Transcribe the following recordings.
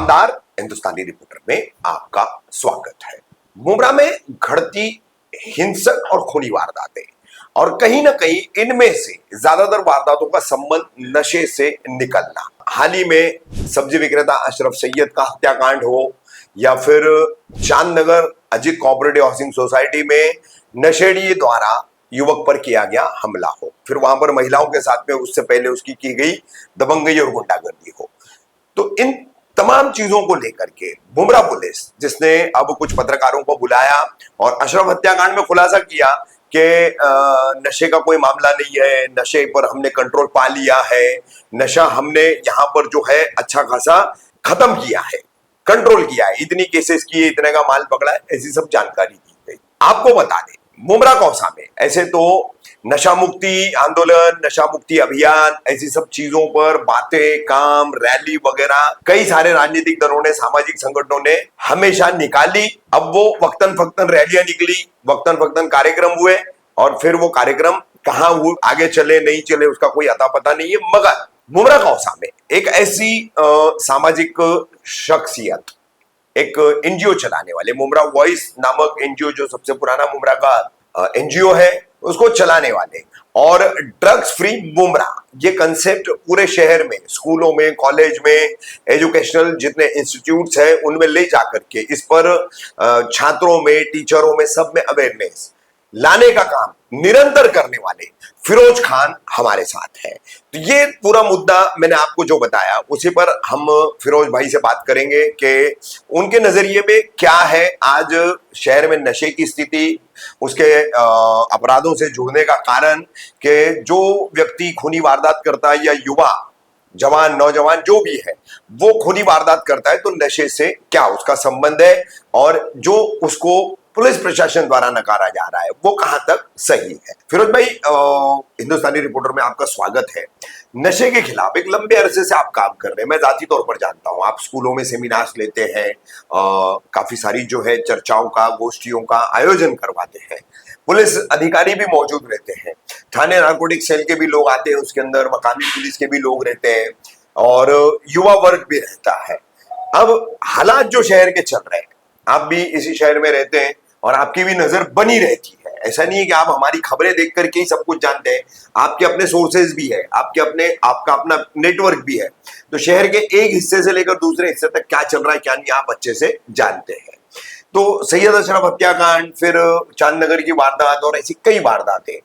नमस्कार, हिंदुस्तानी रिपोर्टर में आपका स्वागत है। मुंब्रा में घटती हिंसक और खूनी वारदातें और कहीं ना कहीं इनमें से ज्यादातर वारदातों का संबंध नशे से निकलना। हाल ही में सब्जी विक्रेता अशरफ सैयद का हत्याकांड हो या फिर Chandnagar Ajit cooperative housing society में नशेड़ी द्वारा युवक पर किया गया हमला हो, फिर वहां पर महिलाओं के साथ में उससे पहले उसकी की गई दबंगई और गुंडागर्दी हो, तो इन तमाम चीजों को लेकर के मुंब्रा पुलिस, जिसने अब कुछ पत्रकारों को बुलाया और अशरफ हत्याकांड में खुलासा किया कि नशे का कोई मामला नहीं है, नशे पर हमने कंट्रोल पा लिया है, नशा हमने यहाँ पर जो है अच्छा खासा खत्म किया है, कंट्रोल किया है, इतनी केसेस किए, इतने का माल पकड़ा है, ऐसी सब जानकारी दी गई। आपको बता दें, मुंब्रा कौसा में ऐसे तो नशा मुक्ति आंदोलन, नशा मुक्ति अभियान, ऐसी सब चीजों पर बातें, काम, रैली वगैरह कई सारे राजनीतिक दलों ने, सामाजिक संगठनों ने हमेशा निकाली। अब वो वक्तन फक्तन रैलियां निकली, वक्तन फक्तन कार्यक्रम हुए और फिर वो कार्यक्रम कहां हुए, आगे चले नहीं चले उसका कोई अता पता नहीं है। मगर मुंब्रा कौसा में एक ऐसी सामाजिक शख्सियत, एक एनजीओ चलाने वाले, मुंब्रा वॉइस नामक एनजीओ, जो सबसे पुराना मुंब्रा का एनजीओ है, उसको चलाने वाले और ड्रग्स फ्री मुंब्रा, ये कंसेप्ट पूरे शहर में, स्कूलों में, कॉलेज में, एजुकेशनल जितने इंस्टीट्यूट्स हैं उनमें ले जाकर के इस पर छात्रों में, टीचरों में, सब में अवेयरनेस लाने का काम निरंतर करने वाले फिरोज खान हमारे साथ है। तो ये पूरा मुद्दा मैंने आपको जो बताया उसी पर हम फिरोज भाई से बात करेंगे कि उनके नजरिए में क्या है आज शहर में नशे की स्थिति, उसके अपराधों से जुड़ने का कारण, कि जो व्यक्ति खूनी वारदात करता है या युवा, जवान, नौजवान जो भी है वो खूनी वारदात करता है, तो नशे से क्या उसका संबंध है और जो उसको पुलिस प्रशासन द्वारा नकारा जा रहा है वो कहां तक सही है। फिरोज भाई, हिंदुस्तानी रिपोर्टर में आपका स्वागत है। नशे के खिलाफ एक लंबे अरसे से आप काम कर रहे हैं, मैं जाती तौर पर जानता हूं, आप स्कूलों में सेमिनार्स लेते हैं, काफी सारी जो है चर्चाओं का, गोष्ठियों का आयोजन करवाते हैं, पुलिस अधिकारी भी मौजूद रहते हैं, थाने नारकोटिक सेल के भी लोग आते हैं, उसके अंदर मकामी पुलिस के भी लोग रहते हैं और युवा वर्ग भी रहता है। अब हालात जो शहर के चल रहे हैं, आप भी इसी शहर में रहते हैं और आपकी भी नजर बनी रहती है, ऐसा नहीं है कि आप हमारी खबरें देख करके ही सब कुछ जानते हैं, आपके अपने सोर्सेज भी है, आपका अपना नेटवर्क भी है, तो शहर के एक हिस्से से लेकर दूसरे हिस्से तक क्या चल रहा है क्या नहीं आप अच्छे से जानते हैं। तो सैयद अशरफ हत्याकांड, फिर चांदनगर की वारदात और ऐसी कई वारदातें,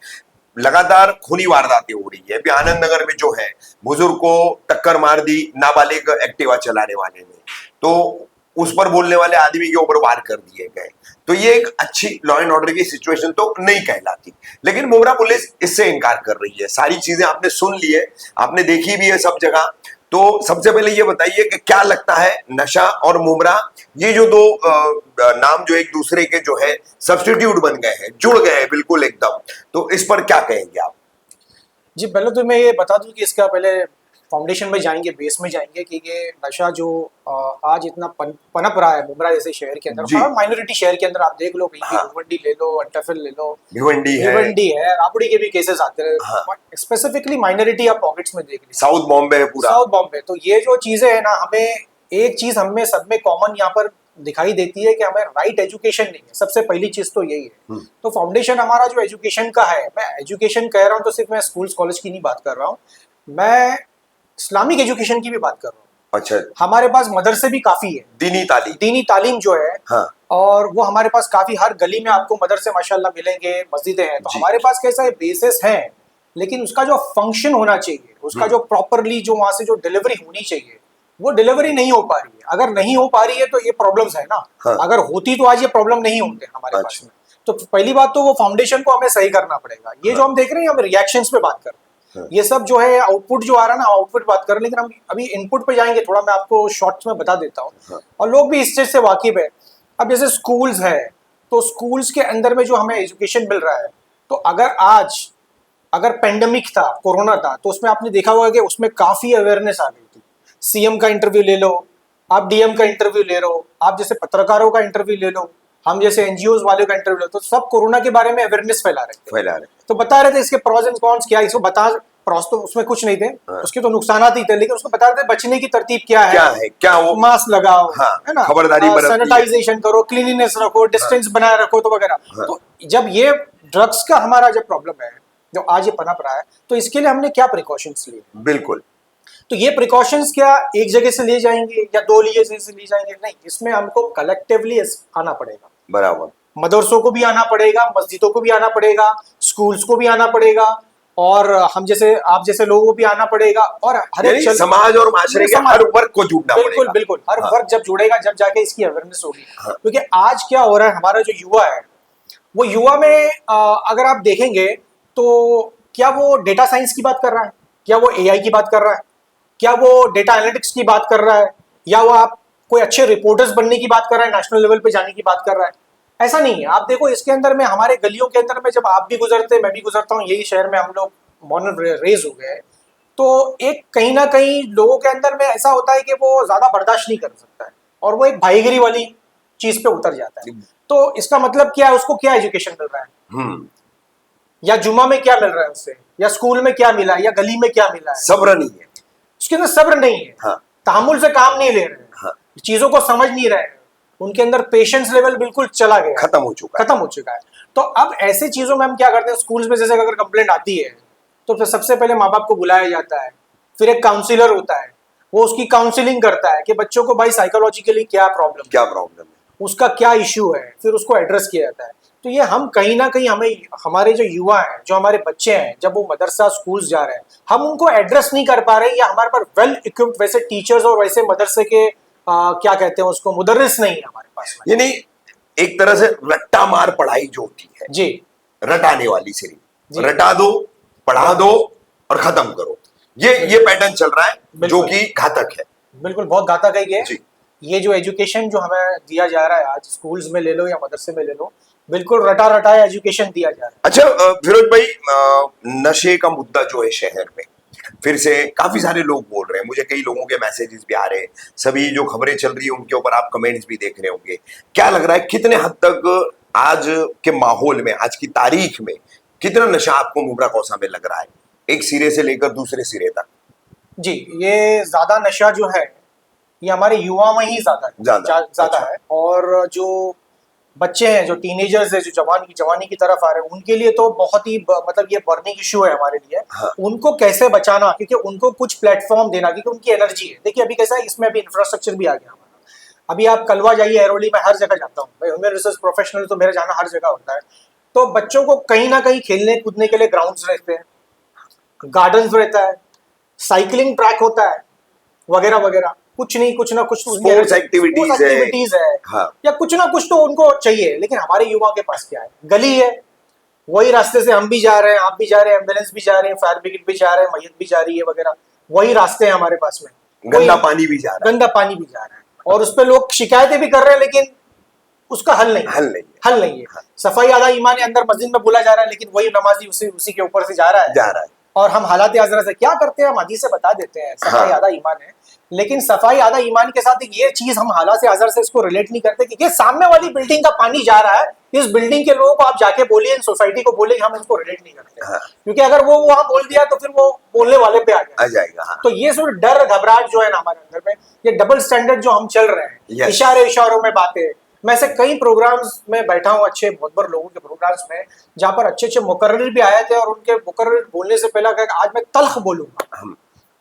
लगातार खूनी वारदातें हो रही है। अभी आनंद नगर में जो है बुजुर्ग को टक्कर मार दी नाबालिग एक्टिवा चलाने वाले ने, तो उस पर बोलने वाले आदमी के ऊपर वार कर दिए गए, तो ये एक अच्छी लॉ एंड ऑर्डर की सिचुएशन तो नहीं कहलाती। लेकिन मुंब्रा पुलिस इससे इनकार कर रही है। सारी चीजें आपने सुन ली है, आपने देखी भी है सब जगह, तो सबसे पहले ये बताइए कि क्या लगता है, नशा और मुंब्रा, ये जो दो नाम जो एक दूसरे के जो है सब्स्टिट्यूट बन गए हैं, जुड़ गए हैं बिल्कुल एकदम, तो इस पर क्या कहेंगे आप? जी, पहले तो मैं ये बता दूं कि इसका पहले फाउंडेशन में जाएंगे, बेस में जाएंगे कि ये नशा जो आज इतना पनप रहा है मुंब्रा जैसे शहर के अंदर, हर माइनॉरिटी शहर के अंदर आप देख लो, कहीं भिवंडी ले लो, अट्टाफिल ले लो, भिवंडी है, राबड़ी के भी केसेस आते हैं, स्पेसिफिकली माइनॉरिटी आप पॉकेट्स में देख लीजिए, साउथ बॉम्बे है पूरा, साउथ बॉम्बे। तो ये जो चीजें है ना, हमें एक चीज हमें सब में कॉमन यहाँ पर दिखाई देती है कि हमें राइट एजुकेशन नहीं है, सबसे पहली चीज तो यही है। तो फाउंडेशन हमारा जो एजुकेशन का है, मैं एजुकेशन कह रहा हूँ तो सिर्फ मैं स्कूल्स कॉलेज की नहीं बात कर रहा हूँ, मैं इस्लामिक एजुकेशन की भी बात कर रहा हूँ। अच्छा, हमारे पास मदरसे भी काफी है, दीनी तालीम जो है, हाँ। और वो हमारे पास काफी, हर गली में आपको मदरसे माशाल्लाह मिलेंगे, मस्जिदें हैं, तो हमारे पास कैसा है, बेसिस है, लेकिन उसका जो फंक्शन होना चाहिए, उसका जो प्रॉपरली जो वहां से जो डिलीवरी होनी चाहिए, वो डिलीवरी नहीं हो पा रही है। अगर नहीं हो पा रही है तो ये प्रॉब्लम्स है ना, हाँ। अगर होती तो आज ये प्रॉब्लम नहीं होते हमारे पास में। तो पहली बात तो वो फाउंडेशन को हमें सही करना पड़ेगा। ये जो हम देख रहे हैं, हम रिएक्शंस पे बात कर रहे हैं, ये सब जो है आउटपुट जो आ रहा है ना, आउटपुट बात कर रहे हैं, लेकिन हम अभी इनपुट पे जाएंगे, थोड़ा मैं आपको शॉर्ट्स में बता देता हूँ और लोग भी इस चीज से वाकिफ है। अब जैसे स्कूल्स है, तो स्कूल्स के अंदर में जो हमें एजुकेशन मिल रहा है, तो अगर पेंडेमिक था, कोरोना था, तो उसमें आपने देखा होगा कि उसमें काफी अवेयरनेस आ गई थी। सीएम का इंटरव्यू ले लो, आप डीएम का इंटरव्यू ले लो, आप जैसे पत्रकारों का इंटरव्यू ले लो, हम जैसे एनजीओ वाले का इंटरव्यू ले लो, तो सब कोरोना के बारे में अवेयरनेस फैला रहे थे, तो बता रहे थे इसके प्रॉज एंड कॉन्स क्या, इसको प्रॉस तो उसमें कुछ नहीं थे, हाँ। उसके तो नुकसानात ही थे, लेकिन उसको बता रहे थे बचने की तरतीब क्या है, क्या वो मास्क लगाओ, हाँ, है ना, खबरदारी बरतनी है। सैनिटाइजेशन करो, क्लीनिनेस रखो, डिस्टेंस बनाए रखो, तो वगैरह। हाँ। तो जब ये ड्रग्स का हमारा जब प्रॉब्लम है, जो आज ये पनप रहा है, तो इसके लिए हमने क्या प्रिकॉशंस लिए? बिल्कुल। तो ये प्रिकॉशंस क्या एक जगह से लिए जाएंगे या दो लिए से लिए जाएंगे? नहीं, इसमें हमको कलेक्टिवली आना पड़ेगा। बराबर। मदरसों को भी आना पड़ेगा, मस्जिदों को भी आना पड़ेगा, स्कूल्स को भी आना पड़ेगा, और हम जैसे आप जैसे लोगों को भी आना पड़ेगा, और हर यानी समाज और माशरे के हर वर्ग को जुड़ना बिल्कुल पड़ेगा। बिल्कुल, हर हाँ। वर्ग जब जुड़ेगा, जब जाके इसकी अवेयरनेस होगी। हाँ। क्योंकि आज क्या हो रहा है, हमारा जो युवा है, वो युवा में अगर आप देखेंगे तो क्या वो डेटा साइंस की बात कर रहा है, क्या वो एआई की बात कर रहा है, क्या वो डेटा एनालिटिक्स की बात कर रहा है, या वो आप कोई अच्छे रिपोर्टर्स बनने की बात कर रहा है, नेशनल लेवल पे जाने की बात कर रहा है? ऐसा नहीं है। आप देखो इसके अंदर में, हमारे गलियों के अंदर में जब आप भी गुजरते, मैं भी गुजरता हूँ, यही शहर में हम लोग बॉर्न रेज हो गए, तो एक कहीं ना कहीं लोगों के अंदर में ऐसा होता है कि वो ज्यादा बर्दाश्त नहीं कर सकता है, और वो एक भाईगिरी वाली चीज पे उतर जाता है। तो इसका मतलब क्या है, उसको क्या एजुकेशन मिल रहा है, या जुमा में क्या मिल रहा है उससे, या स्कूल में क्या मिला है, या गली में क्या मिला है? सब्र नहीं है, उसके अंदर सब्र नहीं है। हाँ। तहमुल से काम नहीं ले रहे हैं, हाँ। चीजों को समझ नहीं रहे हैं, उनके अंदर पेशेंस लेवल बिल्कुल चला गया, खत्म हो चुका है। तो अब ऐसी चीजों में हम क्या करते हैं, स्कूल्स में जैसे अगर कंप्लेंट आती है तो फिर सबसे पहले माँ बाप को बुलाया जाता है, फिर एक काउंसलर होता है, वो उसकी काउंसलिंग करता है कि बच्चों को भाई साइकोलॉजिकली क्या प्रॉब्लम है, उसका क्या इश्यू है, फिर उसको एड्रेस किया जाता है। तो ये हम कहीं ना कहीं, हमें हमारे जो युवा हैं, जो हमारे बच्चे हैं, जब वो मदरसा स्कूल्स जा रहे हैं, हम उनको एड्रेस नहीं कर पा रहे, या हमारे पास वेल इक्विप्ड वैसे टीचर्स और वैसे मदरसे के क्या कहते हैं उसको, मुदर्रिस नहीं है हमारे पास में। यानी एक तरह से रट्टा मार पढ़ाई जो होती है जी, रटाने वाली सिर्फ, जी। रटा दो, पढ़ा दो और खत्म करो, ये पैटर्न चल रहा है जो कि घातक है। बिल्कुल, बहुत घातक है जी। ये जो एजुकेशन जो हमें दिया जा रहा है आज, स्कूल्स में ले लो या मदरसे में ले लो, बिल्कुल रटा रटाया एजुकेशन दिया जा रहा है। अच्छा फिरोज भाई, नशे का मुद्दा जो है शहर में, फिर से काफी सारे लोग बोल रहे हैं, मुझे कई लोगों के मैसेजेस भी आ रहे हैं, सभी जो खबरें चल रही है उनके ऊपर आप कमेंट्स भी देख रहे होंगे। क्या लग रहा है कितने हद तक आज के माहौल में, आज की तारीख में कितना नशा आपको मुब्रा कौसा में लग रहा है, एक सिरे से लेकर दूसरे सिरे तक? जी, ये ज्यादा नशा जो है ये हमारे युवा में ही ज्यादा है, और जो बच्चे हैं, जो टीनेजर्स है, जो जवानी की तरफ आ रहे हैं, उनके लिए तो बहुत ही मतलब ये बर्निंग इशू है हमारे लिए। हाँ। उनको कैसे बचाना, क्योंकि उनको कुछ प्लेटफॉर्म देना, क्योंकि उनकी एनर्जी है। देखिए अभी कैसा है, इसमें अभी इंफ्रास्ट्रक्चर भी आ गया हमारा। अभी आप कलवा जाइए, एरोली में हर जगह जाता हूँ भाई, ह्यूमन रिसोर्स प्रोफेशनल, तो मेरा जाना हर जगह होता है। तो बच्चों को कहीं ना कहीं खेलने कूदने के लिए ग्राउंड्स रहते हैं, गार्डन्स रहता है, साइकिलिंग ट्रैक होता है, वगैरह वगैरह, कुछ नहीं कुछ ना कुछ स्पोर्ट्स एक्टिविटीज है, हाँ। या कुछ ना कुछ तो उनको चाहिए। लेकिन हमारे युवा के पास क्या है, गली है, वही रास्ते से हम भी जा रहे हैं, आप भी जा रहे हैं, एम्बुलेंस भी जा रहे हैं, फायर ब्रिगेड भी जा रहे हैं, मैयत भी जा रही है वगैरह, वही रास्ते हैं हमारे पास में, गंदा पानी भी जा रहा है, और उस पर लोग शिकायतें भी कर रहे हैं, लेकिन उसका हल नहीं है। सफाई आधा ईमान है, अंदर मस्जिद में बोला जा रहा है, लेकिन वही नमाजी उसी के ऊपर से जा रहा है। और हम हालात आजरा से क्या करते हैं, हम हदीस से बता देते हैं सफाई आधा ईमान है, लेकिन सफाई आधा ईमान के साथ ये चीज हम हालात से आजर से इसको रिलेट नहीं करते कि ये सामने वाली बिल्डिंग का पानी जा रहा है, इस बिल्डिंग के लोगों को आप जाके बोलिए, सोसाइटी को बोलिए, हम इसको रिलेट नहीं करते। हाँ। क्योंकि अगर वो वहां बोल दिया तो फिर वो बोलने वाले पे आ जाएगा। हाँ। तो ये सिर्फ डर घबराहट जो है ना हमारे अंदर में, ये डबल स्टैंडर्ड जो हम चल रहे हैं, इशारों में बातें। मैं से कई प्रोग्राम्स में बैठा हूँ, अच्छे मोहब्बर लोगों के प्रोग्राम्स में, जहाँ पर अच्छे मुकर्रिर भी आए थे, और उनके मुकर्रिर बोलने से पहले कहा आज मैं तल्ख बोलूंगा,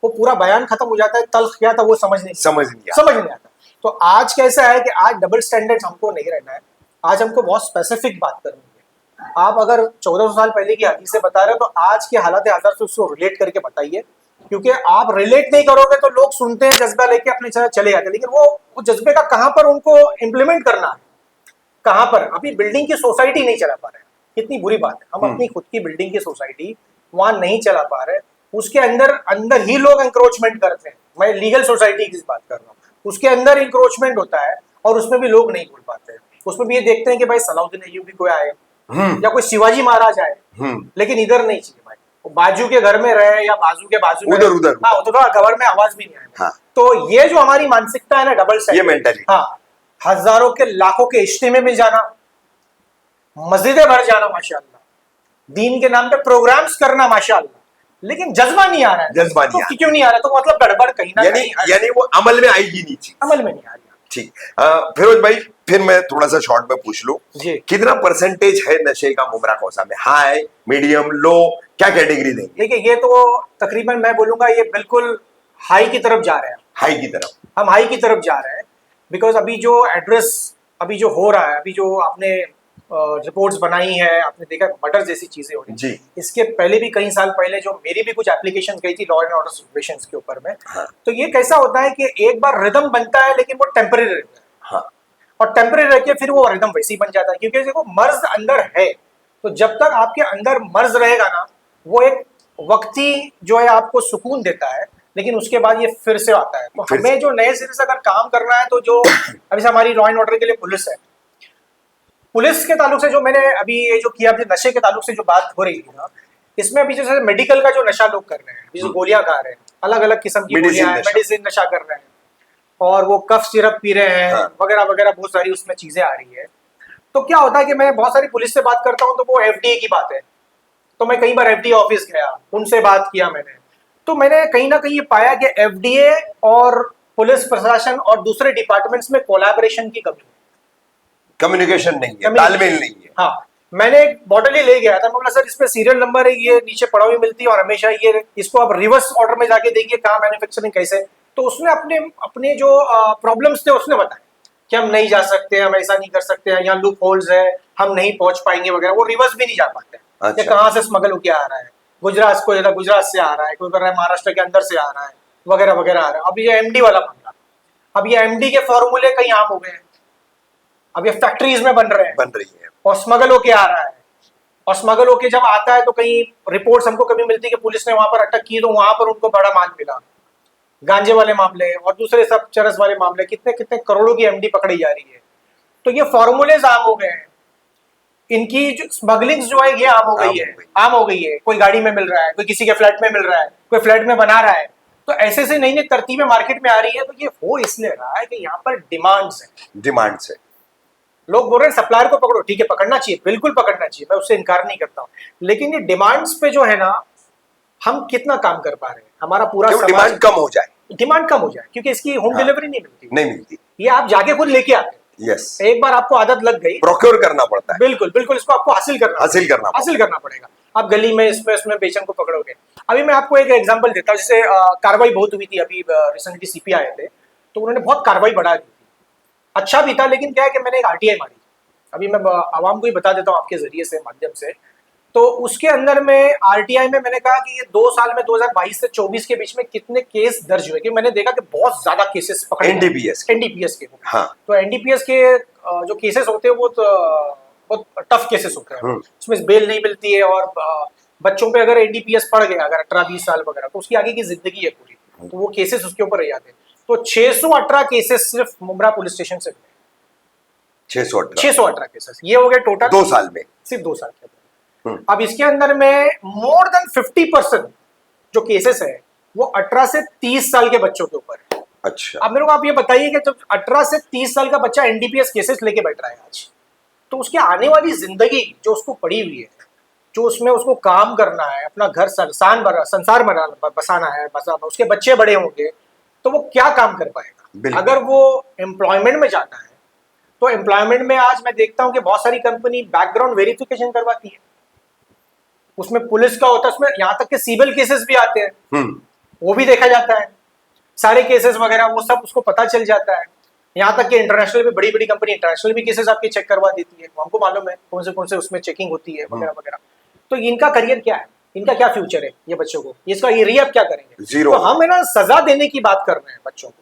वो पूरा बयान खत्म हो जाता है, तल्ख क्या था वो समझ नहीं आता। तो आज कैसा है कि आज डबल स्टैंडर्ड हमको नहीं रहना है, आज हमको बहुत स्पेसिफिक बात करनी है। आप अगर 1400 साल पहले की हदीसें बता रहे हो, तो आज के हालात हाज़िर से उसको रिलेट करके बताइए, क्योंकि आप रिलेट नहीं करोगे तो लोग सुनते हैं, जज्बा लेके अपने चले जाते हैं, लेकिन वो जज्बे का कहां पर उनको इम्प्लीमेंट करना है, कहां पर? अभी बिल्डिंग की सोसाइटी नहीं चला पा रहे हैं, कितनी बुरी बात है। हम अपनी खुद की बिल्डिंग की सोसाइटी वहां नहीं चला पा रहे, उसके अंदर ही लोग एंक्रोचमेंट करते हैं। मैं लीगल सोसाइटी की बात कर रहा हूँ, उसके अंदर इंक्रोचमेंट होता है, और उसमें भी लोग नहीं बोल पाते हैं। उसमें भी ये देखते हैं कि भाई सलाउद्दीन अय्यूबी कोई आए, या कोई शिवाजी महाराज आए, लेकिन इधर नहीं चाहिए भाई, बाजू के घर में रहे या बाजू के बाजू में उधर हाँ, उधर घर में आवाज भी नहीं आए। हाँ। तो ये जो हमारी मानसिकता है ना, डबल ये मेंटालिटी, हाँ, हजारों के लाखों के इज्तिमे में जाना, मस्जिदें भर जाना माशाअल्लाह, दीन के नाम पे प्रोग्राम्स करना माशाअल्लाह, लेकिन जज्बा नहीं आ रहा है। जज्बा नहीं तो आ रहा। क्यों नहीं आ रहा? तो मतलब गड़बड़ कहीं ना यानी कहीं यानी वो अमल में आएगी नहीं चीज। अमल में नहीं आ रही। ठीक। फिरोज भाई, फिर मैं थोड़ा सा शॉर्ट में पूछ लूं, जी। कितना परसेंटेज है नशे का मुमरा कौसा में? हाई, मीडियम, लो, क्या कैटेगरी देंगे? देखिए, ये तो तकरीबन मैं बोलूंगा ये बिल्कुल हाई की तरफ जा रहे हैं। हाई की तरफ। हम हाई की तरफ जा रहे हैं, बिकॉज अभी जो एड्रेस अभी जो हो रहा है, अभी जो आपने रिपोर्ट्स बनाई है, आपने देखा मर्डर जैसी चीजें हो रही जी। इसके पहले भी कई साल पहले जो मेरी भी कुछ एप्लीकेशन गई थी लॉ एंड ऑर्डर सिचुएशंस के ऊपर में। हाँ। तो ये कैसा होता है कि एक बार रिदम बनता है लेकिन वो टेम्परेरी रहता है। हाँ। और टेम्परेरी रह के फिर वो रिदम वैसी बन जाता है, क्योंकि देखो मर्ज अंदर है, तो जब तक आपके अंदर मर्ज रहेगा ना, वो एक वक्ती जो है आपको सुकून देता है, लेकिन उसके बाद ये फिर से आता है। तो फिर से। हमें जो नए सिरे से अगर काम करना है, तो जो अभी से हमारी लॉ एंड ऑर्डर के लिए पुलिस है, पुलिस के ताल्लुक से जो मैंने अभी ये जो किया, अभी नशे के ताल्लुक से जो बात हो रही थी ना, इसमें अभी जैसे मेडिकल का जो नशा लोग कर रहे हैं, जो गोलियां खा रहे हैं, अलग अलग किस्म की मेडिसिन गोलियां, नशा। मेडिसिन नशा कर रहे हैं, और वो कफ सिरप पी रहे हैं, हाँ। वगैरह वगैरह, बहुत सारी उसमें चीजें आ रही है। तो क्या होता है कि मैं बहुत सारी पुलिस से बात करता हूँ, तो वो एफडीए की बात है, तो मैं कई बार एफडीए ऑफिस गया, उनसे बात किया मैंने, तो मैंने कहीं ना कहीं ये पाया कि एफडीए और पुलिस प्रशासन और दूसरे डिपार्टमेंट्स में कोलैबोरेशन की कमी है, कम्युनिकेशन नहीं है, तालमेल नहीं है। हाँ, मैंने एक बॉटल ही ले गया था, मैं बोला सर इसमें सीरियल नंबर है, ये नीचे पड़ा हुई मिलती है, और हमेशा ये इसको आप रिवर्स ऑर्डर में जाके देखिए कहाँ मैन्युफैक्चरिंग कैसे। तो उसने अपने अपने जो प्रॉब्लम्स थे उसने बताया कि हम नहीं जा सकते, हम ऐसा नहीं कर सकते हैं, यहाँ लूप होल्स है, हम नहीं पहुंच पाएंगे वगैरह। वो रिवर्स भी नहीं जा पाते हैं। अच्छा। कि कहाँ से स्मगल होके आ रहा है, गुजरात को गुजरात से आ रहा है, कोई कर रहा है महाराष्ट्र के अंदर से आ रहा है, वगैरह वगैरह आ रहा है। अब ये एमडी वाला मामला, अब ये एमडी के फॉर्मूले कहीं आम हो गए हैं, अब ये फैक्ट्रीज में बन रहे हैं, बन रही है। और स्मगल होके आ रहा है। और स्मगल होके जब आता है तो कहीं रिपोर्ट्स हमको कभी मिलती है कि पुलिस ने वहां पर अटक की, तो वहां पर उनको बड़ा माल मिला, गांजे वाले मामले और दूसरे सब चरस वाले मामले, कितने कितने करोड़ों की एमडी पकड़ी जा रही है। तो ये फॉर्मूलेज आम हो गए हैं, इनकी जो स्मगलिंग जो है ये आम हो गई है, आम हो गई है। कोई गाड़ी में मिल रहा है, कोई किसी के फ्लैट में मिल रहा है, कोई फ्लैट में बना रहा है। तो ऐसे से नई नई तरतीबें मार्केट में आ रही है। तो ये हो इसलिए रहा है कि यहाँ पर डिमांड्स है, डिमांड्स है। लोग बोल रहे हैं सप्लायर को पकड़ो, ठीक है पकड़ना चाहिए, बिल्कुल पकड़ना चाहिए, मैं उससे इनकार नहीं करता हूँ, लेकिन ये डिमांड्स पे जो है ना, हम कितना काम कर पा रहे हैं, हमारा पूरा डिमांड कम हो जाए, डिमांड कम हो जाए, क्योंकि इसकी होम डिलीवरी नहीं मिलती, नहीं मिलती। ये आप जाके खुद लेके आते हैं। यस। एक बार आपको आदत लग गई, प्रोक्योर करना पड़ता है। बिल्कुल बिल्कुल, इसको आपको हासिल करना पड़ेगा। आप गली में इसमें बेचन को पकड़ोगे। अभी मैं आपको एक एग्जांपल देता हूँ, जैसे कार्रवाई बहुत हुई थी अभी रिसेंटली, सीपी आए थे, तो उन्होंने बहुत कार्रवाई बढ़ा दी थी, अच्छा भी था, लेकिन क्या है कि मैंने एक आरटीआई मारी, अभी मैं आवाम को ही बता देता हूँ आपके जरिए से, माध्यम से। तो उसके अंदर में आरटीआई में मैंने कहा कि ये 2 साल में 2022 से 24 के बीच में कितने केस दर्ज हुए, कि मैंने देखा कि बहुत ज्यादा केसेस पकड़े, एनडीपीएस के। हाँ। तो एनडीपीएस के जो केसेस होते हैं वो बहुत टफ केसेस होते हैं, उसमें बेल नहीं मिलती है, और बच्चों पे अगर एनडीपीएस पड़ गया अगर 18-20 साल वगैरह, तो उसकी आगे की जिंदगी है पूरी, तो वो केसेस उसके ऊपर रह जाते हैं। तो 618 केसेस सिर्फ मुमरा पुलिस स्टेशन से मिले, 618 केसेस, ये हो गए टोटल 2 साल में, सिर्फ 2 साल के अंदर। अब इसके अंदर में मोर देन 50% जो केसेस है वो 18 से 30 साल के बच्चों के ऊपर है। अच्छा। अब मेरे को आप ये बताइए कि जब 18 से 30 साल का बच्चा एनडीपीएस केसेस लेके बैठ रहा है आज, तो उसके आने वाली जिंदगी जो उसको पड़ी हुई है, जो उसमें उसको काम करना है, अपना घर संसार बसाना है, उसके बच्चे बड़े होंगे, तो वो क्या काम कर पाएगा? अगर वो एम्प्लॉयमेंट में जाता है, तो एम्प्लॉयमेंट में आज मैं देखता हूं कि बहुत सारी कंपनी बैकग्राउंड वेरिफिकेशन करवाती है, उसमें पुलिस का होता है, उसमें यहाँ तक के सिविल केसेस भी आते हैं, वो भी देखा जाता है, सारे केसेस वगैरह वो सब उसको पता चल जाता है। यहाँ तक कि इंटरनेशनल भी, बड़ी बड़ी कंपनी इंटरनेशनल भी केसेस आपके चेक करवा देती है, हमको मालूम है कौन से उसमें चेकिंग होती है वगैरह वगैरह। तो इनका करियर क्या है, इनका क्या फ्यूचर है, ये बच्चों को इसका ये रीअप क्या करेंगे? जीरो। तो हम है ना सजा देने की बात कर रहे हैं बच्चों को,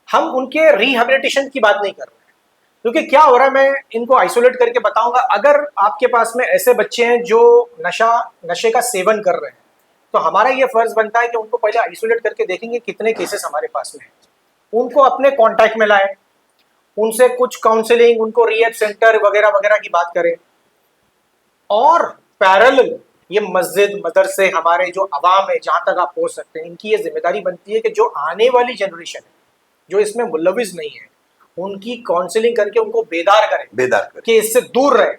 हम उनके रिहेबिलिटेशन की बात नहीं कर रहे हैं। क्योंकि क्या हो रहा है, मैं इनको आइसोलेट करके बताऊंगा। अगर आपके पास में ऐसे बच्चे हैं जो नशे का सेवन कर रहे हैं, तो हमारा ये फर्ज बनता है कि उनको पहले आइसोलेट करके देखेंगे कितने केसेस हमारे पास में है, उनको अपने कांटेक्ट में लाएं, उनसे कुछ काउंसलिंग, उनको रिहैब सेंटर वगैरह वगैरह की बात करें, और पैरेलल ये मस्जिद मदरसे हमारे जो अवाम है जहां तक आप पहुंच सकते हैं, इनकी ये जिम्मेदारी बनती है कि जो आने वाली जनरेशन है जो इसमें मुलविस नहीं है, उनकी काउंसलिंग करके उनको बेदार करें कि इससे दूर रहे।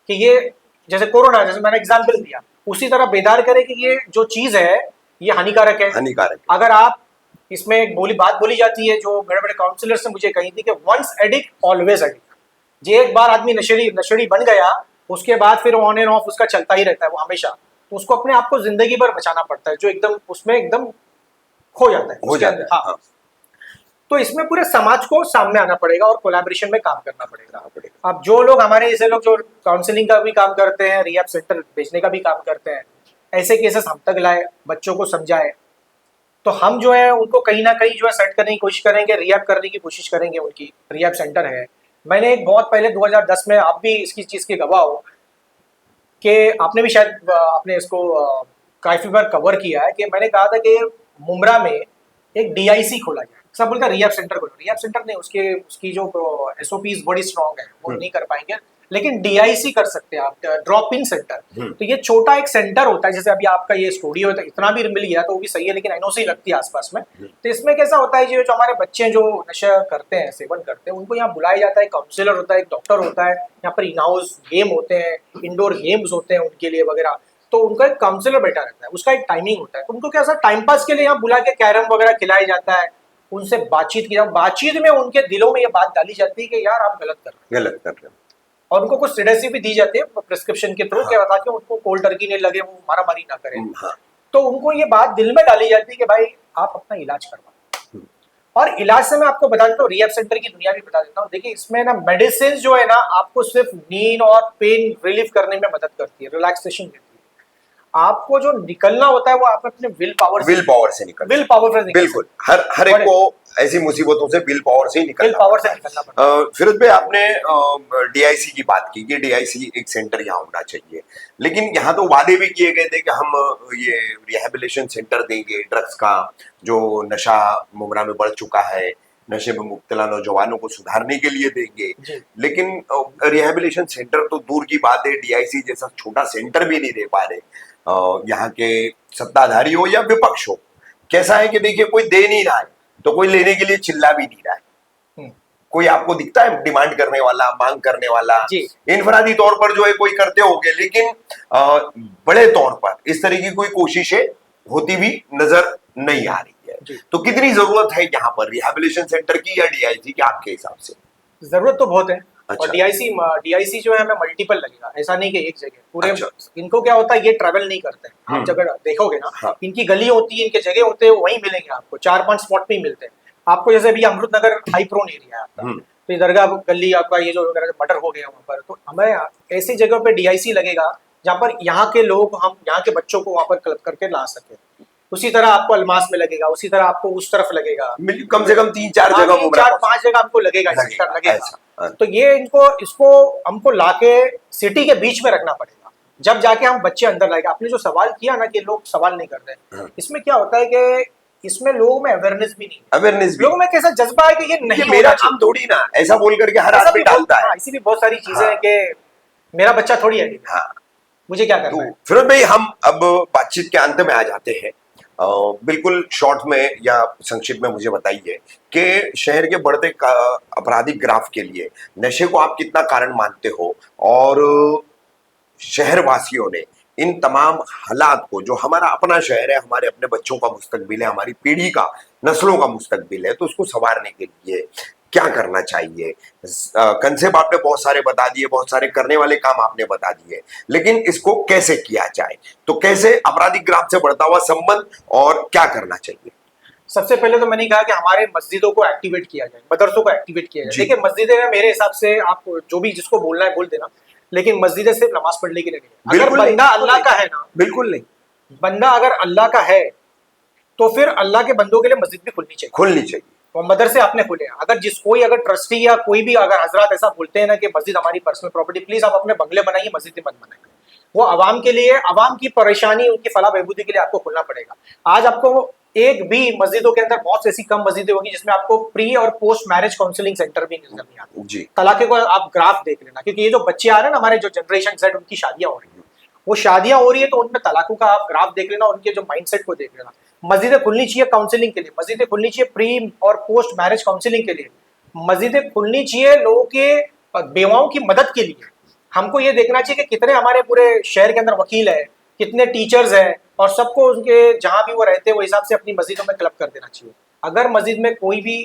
कि ये जैसे कोरोना, जैसे मैंने एग्जाम्पल दिया, उसी तरह बेदार करे कि ये जो चीज है ये हानिकारक है। हानिकारक अगर आप इसमें एक बात बोली जाती है जो बड़े बड़े काउंसलर्स ने मुझे कही थी कि वंस एडिक्ट ऑलवेज एडिक्ट। जे एक बार आदमी नशेड़ी बन गया, उसके बाद फिर ऑन एंड ऑफ उसका चलता ही रहता है वो हमेशा। तो उसको अपने आप को जिंदगी भर बचाना पड़ता है, जो एकदम उसमें एकदम खो जाता है हो जाता है। हाँ। हाँ। तो इसमें पूरे समाज को सामने आना पड़ेगा और कोलैबोरेशन में काम करना पड़ेगा। अब जो लोग हमारे जैसे लोग जो काउंसलिंग का भी काम करते हैं, रिहैब सेंटर भेजने का भी काम करते हैं, ऐसे केसेस हम तक लाए, बच्चों को समझाए, तो हम जो है उनको कहीं ना कहीं जो है सेट करने की कोशिश करेंगे, रिहैब करने की कोशिश करेंगे। उनकी रिहैब सेंटर है। मैंने एक बहुत पहले 2010 में, आप भी इसकी चीज के गवाह हो कि आपने भी शायद आपने इसको काफी बार कवर किया है कि मैंने कहा था कि मुमरा में एक डीआईसी खोला जाए। सब बोलता है रिहैब सेंटर खोलो, रिहैब सेंटर नहीं, उसकी जो एसओपीज बड़ी स्ट्रांग है, वो नहीं कर पाएंगे, लेकिन डीआईसी कर सकते हैं आप, ड्रॉप इन सेंटर। तो ये छोटा एक सेंटर होता है, जैसे अभी आपका ये स्टूडियो है, तो इतना भी मिल गया तो वो भी सही है, लेकिन एनओसी लगती है आसपास में। तो इसमें कैसा होता है, जो हमारे बच्चे जो नशा करते हैं, सेवन करते हैं, उनको यहाँ बुलाया जाता है, काउंसलर होता है, एक डॉक्टर होता है, यहाँ पर इन हाउस गेम होते हैं, इंडोर गेम्स होते हैं उनके लिए वगैरह। तो उनका एक काउंसलर बैठा रहता है, उसका एक टाइमिंग होता है। उनको क्या टाइम पास के लिए यहाँ बुला के कैरम वगैरह खिलाया जाता है, उनसे बातचीत की, बातचीत में उनके दिलों में ये बात डाली जाती है कि यार आप गलत कर रहे हो, और उनको कुछ सिडेटिव भी दी जाती है प्रिस्क्रिप्शन के थ्रू, क्या ताकि उनको कोल्ड टर्की नहीं लगे, वो मारामारी ना करें। तो उनको ये बात दिल में डाली जाती है कि भाई आप अपना इलाज करवाओ। और इलाज से मैं आपको बता देता हूँ, रिहैब सेंटर की दुनिया भी बता देता हूँ। देखिए इसमें ना मेडिसिन जो है ना, आपको सिर्फ नींद और पेन रिलीफ करने में मदद करती है, रिलैक्सेशन देती है। आपको जो निकलना होता है वो आप अपने विल पावर से बिल्कुल हर एक को ऐसी मुसीबतों से विल पावर से ही निकलना पड़ता है। फिरोज भाई, आपने डीआईसी की बात की कि डीआईसी एक सेंटर यहाँ होना चाहिए, लेकिन यहाँ तो वादे भी किए गए थे कि हम ये रिहैबिलिटेशन सेंटर देंगे, ड्रग्स का जो नशा मुमरा में बढ़ चुका है, नशे में मुब्तला नौजवानों को सुधारने के लिए देंगे, लेकिन रिहैबिलिटेशन सेंटर तो दूर की बात है, डीआईसी जैसा छोटा सेंटर भी नहीं दे पा रहे। यहाँ के सत्ताधारी हो या विपक्ष हो, कैसा है कि देखिए कोई दे नहीं रहा है तो कोई लेने के लिए चिल्ला भी नहीं रहा है। कोई आपको दिखता है डिमांड करने वाला, मांग करने वाला? इनफरादी तौर पर जो है कोई करते होंगे, लेकिन बड़े तौर पर इस तरह की कोई कोशिशें होती भी नजर नहीं आ रही है। तो कितनी जरूरत है यहाँ पर रिहैबिलिटेशन सेंटर की या डीआईसी की आपके हिसाब से? जरूरत तो बहुत है। अच्छा। और डीआईसी जो है हमें मल्टीपल लगेगा, ऐसा नहीं कि एक जगह पूरे। अच्छा। इनको क्या होता है, ये ट्रैवल नहीं करते हैं। आप जगह देखोगे ना, हाँ। इनकी गली होती है, इनके जगह होते हैं, वहीं मिलेंगे आपको, 4-5 स्पॉट पे ही मिलते हैं आपको। जैसे अभी अमृत नगर हाई प्रोन एरिया है आपका, तो ये दरगाह गली आपका, ये जो मर्डर हो गया वहाँ पर, तो हमें ऐसी जगह पे डीआईसी लगेगा जहाँ पर यहाँ के लोग, हम यहाँ के बच्चों को वहाँ पर क्लब करके ला सके। उसी तरह आपको अलमास में लगेगा, उसी तरह आपको उस तरफ लगेगा, कम से कम 3-4 जगह, 4-5 जगह आपको लगेगा। तो ये इसको हमको लाके सिटी के बीच में रखना पड़ेगा, जब जाके हम बच्चे अंदर लाएंगे। आपने जो सवाल किया ना कि लोग सवाल नहीं करते, इसमें क्या होता है कि इसमें लोगों में अवेयरनेस भी नहीं, लोगों में कैसा जज्बा है कि ये नहीं, मेरा काम थोड़ी ना, ऐसा बोल करके हर आदमी डालता है। इसी भी बहुत सारी चीजें हैं कि मेरा बच्चा थोड़ी है, मुझे क्या करना है। फिरोज भाई, हम अब बातचीत के अंत में आ जाते हैं। बिल्कुल शॉर्ट में या संक्षिप्त में मुझे बताइए कि शहर के बढ़ते आपराधिक ग्राफ के लिए नशे को आप कितना कारण मानते हो, और शहरवासियों ने इन तमाम हालात को, जो हमारा अपना शहर है, हमारे अपने बच्चों का मुस्तकबिल है, हमारी पीढ़ी का, नस्लों का मुस्तकबिल है, तो उसको संवारने के लिए क्या करना चाहिए? कंसेप्ट आपने बहुत सारे बता दिए, बहुत सारे करने वाले काम आपने बता दिए, लेकिन इसको कैसे किया जाए? तो कैसे आपराधिक ग्राफ से बढ़ता हुआ संबंध, और क्या करना चाहिए? सबसे पहले तो मैंने कहा कि हमारे मस्जिदों को एक्टिवेट किया जाए, मदरसों को एक्टिवेट किया जाए। देखिए मस्जिदें मेरे हिसाब से, आप जो भी जिसको बोलना है बोल देना, लेकिन मस्जिदें सिर्फ नमाज पढ़ने के लिए नहीं। अगर बंदा अल्लाह का है ना, बिल्कुल नहीं, बंदा अगर अल्लाह का है तो फिर अल्लाह के बंदों के लिए मस्जिद भी खुलनी चाहिए। और मदरसे आपने खुले हैं। अगर ट्रस्टी या कोई भी अगर हजरात ऐसा बोलते हैं ना कि मस्जिद हमारी पर्सनल प्रॉपर्टी, प्लीज आप अपने बंगले बनाइए, मस्जिद मत बनाइए। वो आवाम के लिए, आवाम की परेशानी, उनकी फलाह बहबूदी के लिए आपको खुलना पड़ेगा। आज आपको एक भी मस्जिदों के अंदर, बहुत ऐसी कम मस्जिदें होगी जिसमें आपको प्री और पोस्ट मैरिज काउंसलिंग सेंटर भी नजर नहीं आते। तलाके को आप ग्राफ देख लेना, क्योंकि ये जो बच्चे आ रहे हैं ना, हमारे जो जनरेशन सेट, उनकी शादियां हो रही है, वो शादियां हो रही है, तो उनमें तलाकों का आप ग्राफ देख लेना, उनके जो माइंडसेट को देख लेना। मस्जिदें खुलनी चाहिए काउंसलिंग के लिए, मस्जिदें खुलनी चाहिए प्री और पोस्ट मैरिज काउंसलिंग के लिए, मस्जिदें खुलनी चाहिए लोगों के बेवाओं की मदद के लिए। हमको ये देखना चाहिए कि कितने हमारे पूरे शहर के अंदर वकील है, कितने टीचर्स हैं, और सबको उनके जहां भी वो रहते हैं वो हिसाब से अपनी मस्जिदों में क्लब कर देना चाहिए। अगर मस्जिद में कोई भी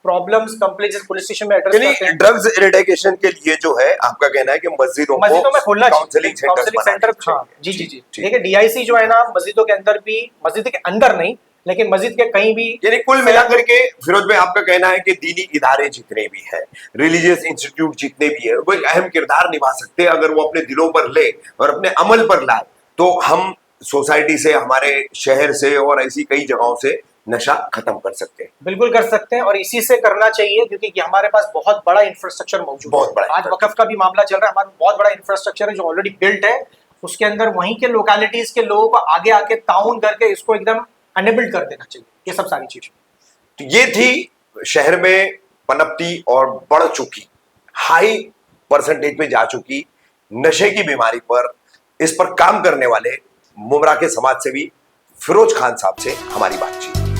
प्रॉब्लम्स कंप्लेंट्स पुलिस स्टेशन में एड्रेस करते हैं, ड्रग्स इरेडिकेशन के लिए जो है आपका कहना है कि मस्जिदों में खोलना काउंसलिंग सेंटर। हाँ जी जी जी, देखिए डीआईसी जो है ना, मस्जिदों के अंदर भी, मस्जिद के अंदर नहीं लेकिन मस्जिद के कहीं भी, यानी कुल मिलाकर के फिरोज भाई आपका कहना है कि दीनी इदारे जितने भी हैं, रिलीजियस इंस्टीट्यूट जितने भी है, वो एक अहम किरदार निभा सकते हैं अगर वो अपने दिलों पर ले और अपने अमल पर लाए, तो हम सोसाइटी से, हमारे शहर से और ऐसी कई जगहों से नशा खत्म कर सकते हैं। बिल्कुल कर सकते हैं, और इसी से करना चाहिए क्योंकि हमारे पास बहुत बड़ा इंफ्रास्ट्रक्चर मौजूद बहुत है। बड़ा आज वकफ का भी मामला चल रहा है, हमारा बहुत बड़ा इंफ्रास्ट्रक्चर है जो ऑलरेडी बिल्ट है, उसके अंदर वहीं के लोकेलिटीज के लोगों को आगे आके ताउन करके इसको एकदम अनेबल्ड कर देना चाहिए, ये सब सारी चीजें। तो ये थी शहर में पनपती और बढ़ चुकी, हाई परसेंटेज पे जा चुकी नशे की बीमारी पर, इस पर काम करने वाले मुमरा के समाज सेवी फिरोज खान साहब से हमारी बातचीत।